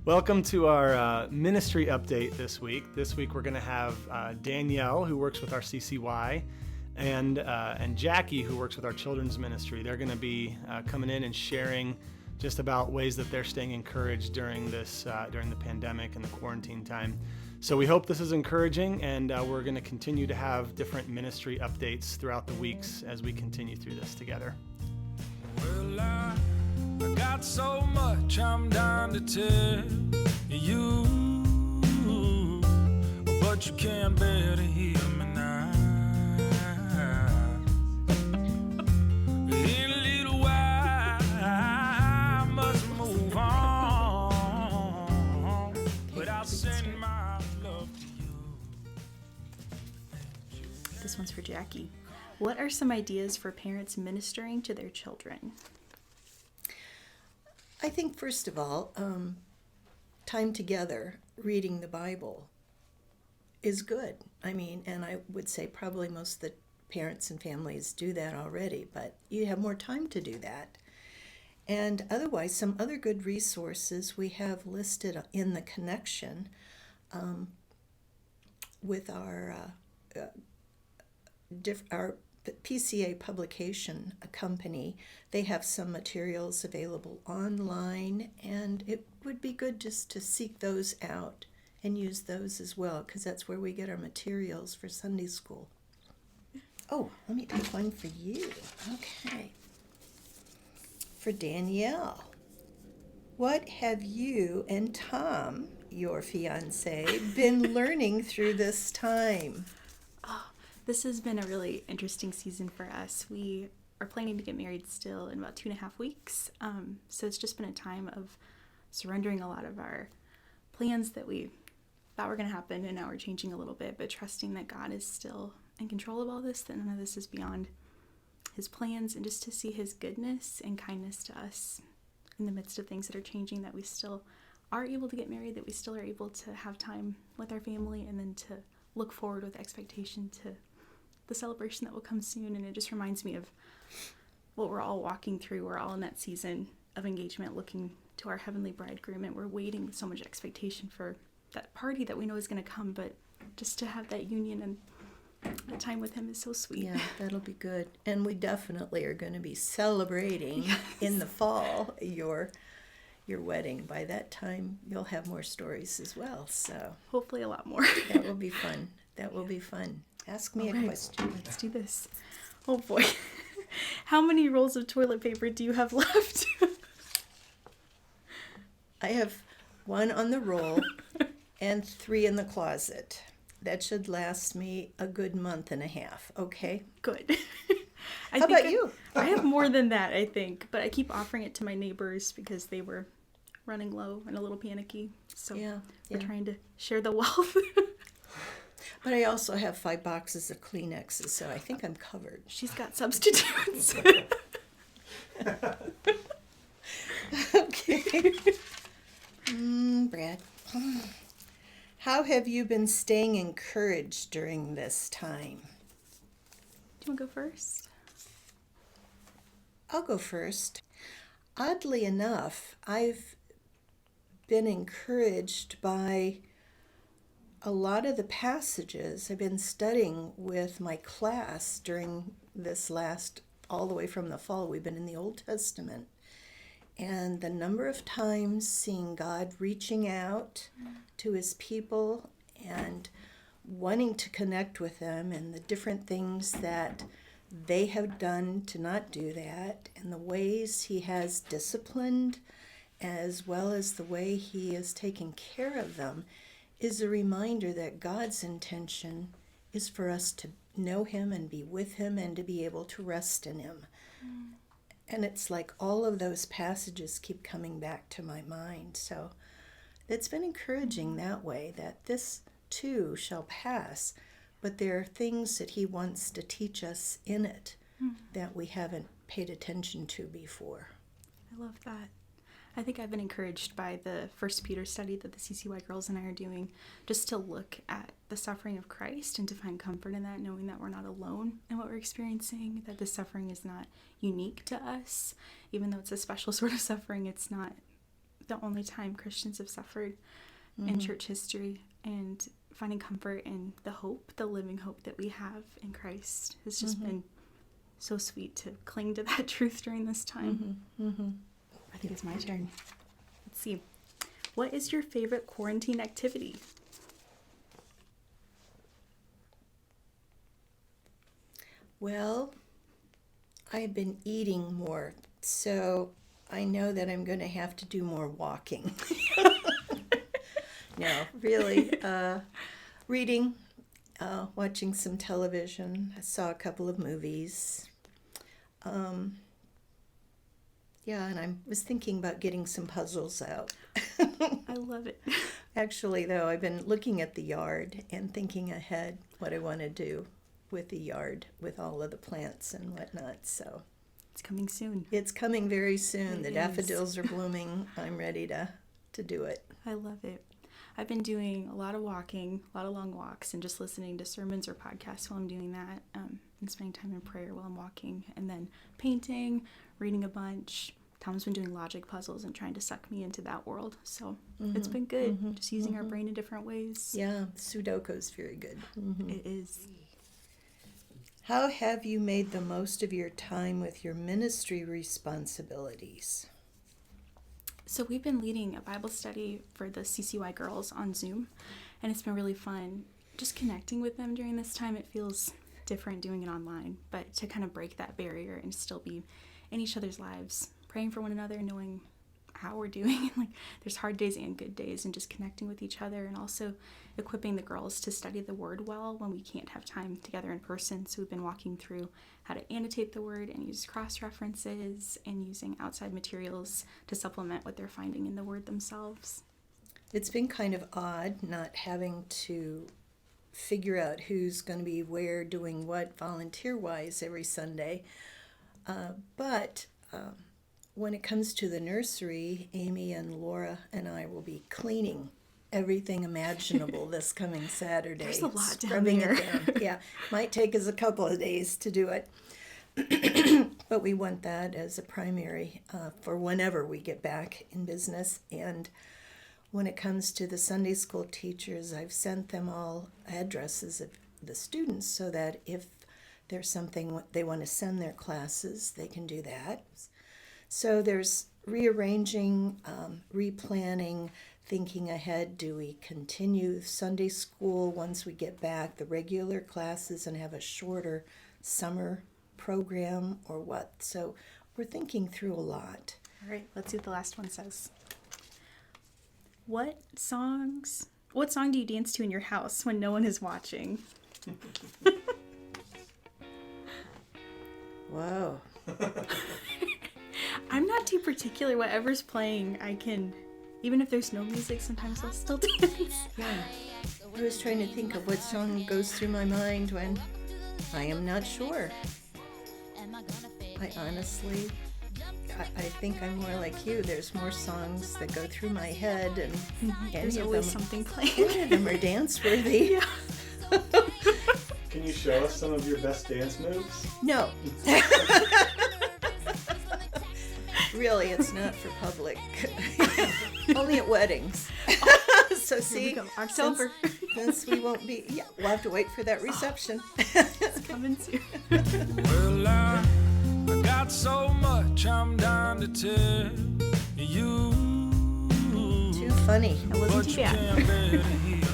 Welcome to our ministry update this week. This week we're going to have Danielle, who works with our CCY, and Jackie, who works with our children's ministry. They're going to be coming in and sharing just about ways that they're staying encouraged during the pandemic and the quarantine time. So we hope this is encouraging, and we're going to continue to have different ministry updates throughout the weeks as we continue through this together. Well, I got so much I'm dying to tell you, but you can't bear to hear me now. In a little while, I must move on, but I'll send my love to you. This one's for Jackie. What are some ideas for parents ministering to their children? I think, first of all, time together reading the Bible is good. And I would say probably most of the parents and families do that already, but you have more time to do that. And otherwise, some other good resources we have listed in the connection with our PCA publication company. They have some materials available online, and it would be good just to seek those out and use those as well, because that's where we get our materials for Sunday school. Oh, let me take one for you. Okay. For Danielle, what have you and Tom, your fiance, been learning through this time? This has been a really interesting season for us. We are planning to get married still in about 2.5 weeks. So it's just been a time of surrendering a lot of our plans that we thought were going to happen, and now we're changing a little bit, but trusting that God is still in control of all this, that none of this is beyond his plans, and just to see his goodness and kindness to us in the midst of things that are changing, that we still are able to get married, that we still are able to have time with our family, and then to look forward with expectation to the celebration that will come soon. And it just reminds me of what we're all walking through. We're all in that season of engagement, looking to our heavenly bridegroom, and we're waiting with so much expectation for that party that we know is going to come, but just to have that union and the time with him is so sweet. Yeah, that'll be good. And we definitely are going to be celebrating in the fall your wedding. By that time, you'll have more stories as well. So hopefully a lot more. That will be fun. That will be fun. Ask me a question. Let's do this. Oh boy. How many rolls of toilet paper do you have left? I have 1 on the roll and 3 in the closet. That should last me a good month and a half, okay? Good. How about you? I have more than that, I think, but I keep offering it to my neighbors because they were running low and a little panicky. So we're trying to share the wealth. But I also have 5 boxes of Kleenexes, so I think I'm covered. She's got substitutes. Okay. Brad, how have you been staying encouraged during this time? Do you want to go first? I'll go first. Oddly enough, I've been encouraged by a lot of the passages I've been studying with my class during this all the way from the fall. We've been in the Old Testament. And the number of times seeing God reaching out to his people and wanting to connect with them, and the different things that they have done to not do that, and the ways he has disciplined, as well as the way he has taken care of them, is a reminder that God's intention is for us to know him and be with him and to be able to rest in him. And it's like all of those passages keep coming back to my mind. So it's been encouraging that way, that this too shall pass, but there are things that he wants to teach us in it that we haven't paid attention to before. I love that. I think I've been encouraged by the First Peter study that the CCY girls and I are doing, just to look at the suffering of Christ and to find comfort in that, knowing that we're not alone in what we're experiencing, that the suffering is not unique to us. Even though it's a special sort of suffering, it's not the only time Christians have suffered in church history, and finding comfort in the hope, the living hope that we have in Christ has just been so sweet to cling to that truth during this time. I think it's my turn. Let's see. What is your favorite quarantine activity? Well, I've been eating more, so I know that I'm going to have to do more walking. No, really. Reading, watching some television. I saw a couple of movies. Yeah, and I was thinking about getting some puzzles out. I love it. Actually, though, I've been looking at the yard and thinking ahead what I want to do with the yard, with all of the plants and whatnot. So It's coming soon. it's coming very soon. It The is. daffodils are blooming. I'm ready to do it. I love it. I've been doing a lot of walking, a lot of long walks, and just listening to sermons or podcasts while I'm doing that, and spending time in prayer while I'm walking, and then painting, reading a bunch. Tom's been doing logic puzzles and trying to suck me into that world. So it's been good, just using our brain in different ways. Yeah, Sudoku is very good. It is. How have you made the most of your time with your ministry responsibilities? So we've been leading a Bible study for the CCY girls on Zoom, and it's been really fun just connecting with them during this time. It feels different doing it online, but to kind of break that barrier and still be in each other's lives, praying for one another, knowing how we're doing. Like, there's hard days and good days, and just connecting with each other, and also equipping the girls to study the word well when we can't have time together in person. So we've been walking through how to annotate the word and use cross-references, and using outside materials to supplement what they're finding in the word themselves. It's been kind of odd not having to figure out who's going to be where doing what volunteer-wise every Sunday. But when it comes to the nursery, Amy and Laura and I will be cleaning everything imaginable this coming Saturday. There's a lot down Scrubbing there. it down. Yeah, might take us a couple of days to do it. But we want that as a primary for whenever we get back in business. And when it comes to the Sunday school teachers, I've sent them all addresses of the students so that if there's something they want to send their classes, they can do that. So there's rearranging, replanning, thinking ahead. Do we continue Sunday school once we get back, the regular classes, and have a shorter summer program, or what? So we're thinking through a lot. All right, let's see what the last one says. What song do you dance to in your house when no one is watching? Whoa. I'm not too particular. Whatever's playing, I can, even if there's no music, sometimes I'll still dance. Yeah. I was trying to think of what song goes through my mind when I am not sure. I honestly, I think I'm more like you. There's more songs that go through my head, and There's always something playing. any of them are dance-worthy. Yeah. Can you show us some of your best dance moves? No. Really, it's not for public. Only at weddings. So see, we go. October. since we won't be, yeah, we'll have to wait for that reception. It's coming soon. Well, I got so much I'm down to tell you. Too funny. It wasn't But too you bad. can't let it heal